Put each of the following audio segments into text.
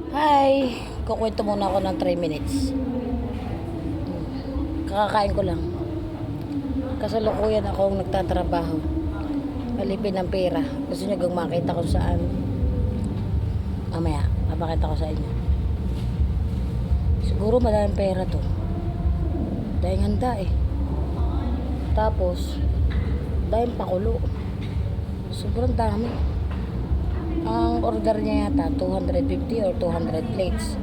Hi! Kukwento muna ako ng 3 minutes. Kakakain ko lang. Kasalukuyan akong nagtatrabaho. Alipin ng pera. Gusto nyo gang makita kung saan? Mamaya, mapakita ko sa inyo. Siguro madaming pera to. Dahil handa eh. Tapos, dahil pakulo. Sobrang dami. Ang order niya yata 250 or 200 plates.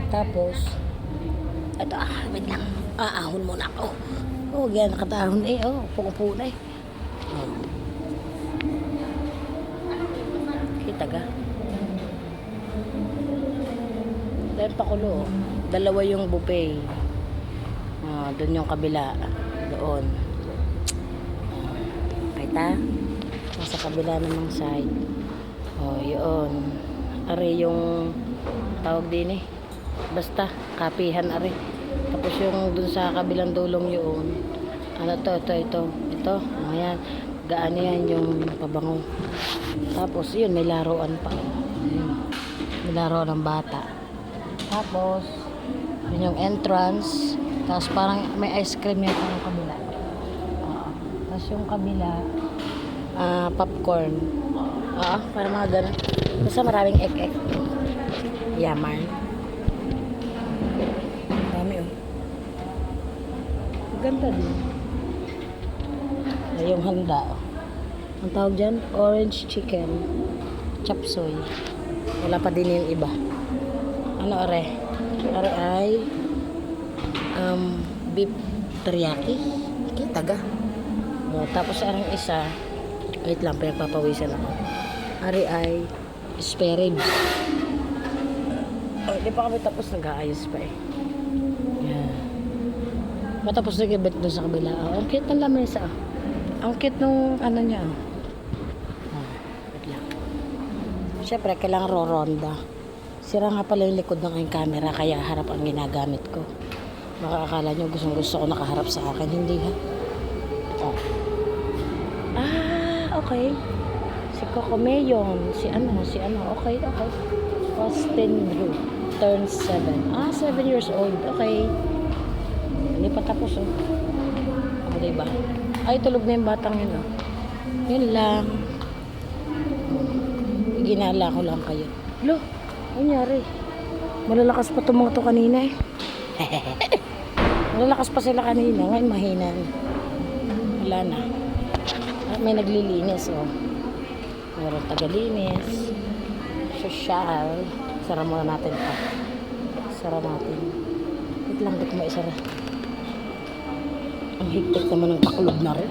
Tapos ito, wait lang, aahon muna ako. Yan, nakatahon eh. Puko na eh. Kita ka dahil pakulo. Dalawa yung buffet. Doon yung kabila. Doon. Kita? Nasa kabila namang side. Yun. Are yung tawag din eh. Basta, kapihan are. Tapos yung dun sa kabilang dulong yun. Ito. Ayan. Gaan yan yung pabango. Tapos yun, may laruan pa. May laruan ng bata. Tapos, yun yung entrance. Tapos parang may ice cream yan yung kabila. Tapos yung kabila, popcorn. Para mga ganun. Basta maraming ek-ek. Yaman. Dami oh. Ganda din. Yung handa oh. Ang tawag dyan, orange chicken. Chop suey. Wala pa din yung iba. Ano are? Are ay beef teriyaki. Kita ga. Tapos arang isa. Wait lang, pinagpapawisan ako. Ari ay spare ribs. Di pa kami tapos, nag-aayos pa eh. Yan. Matapos nag-ibet doon sa kabila. Ang cute ng lamesa. Ang cute nung ano niya. Wait lang. Siyempre, kailangan roronda. Sira nga pala yung likod ng aking camera, kaya harap ang ginagamit ko. Baka akala nyo gusto ko nakaharap sa akin. Hindi ha. Okay. Si Coco Mayon. Si ano. Okay. Austin Drew. Turns 7. 7 years old. Okay. Hindi pa tapos oh. Diba? Ay, tulog na yung batang yun oh. Yun lang. Ginala ko lang kayo. Lo, nangyari. Malalakas pa itong mga to kanina eh. Malalakas pa sila kanina. Ngayon mahina. Wala na. May naglilinis oh. Meron tagalinis. Social. Sara muna natin ito. Sara natin. Wait lang, di ko maisara. Ang higpit naman ng paklog na rin.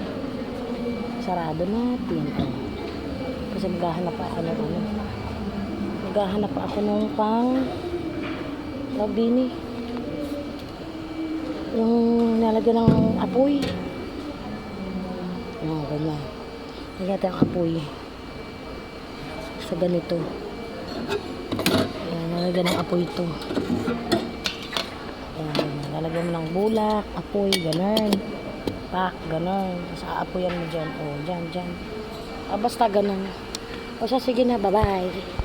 Sarado natin. Kasi maghahanap pa ako ng ano. Maghahanap pa ako ng pang tawag din eh. Yung nalagyan ng apoy. Ganyan. Higyan ang apoy sa ganito. Nalagyan ng apoy ito. Nalagyan mo ng bulak, apoy, ganun. Pak, ganun. Sa apoyan mo dyan. Dyan. Basta ganun. Sige na, bye-bye.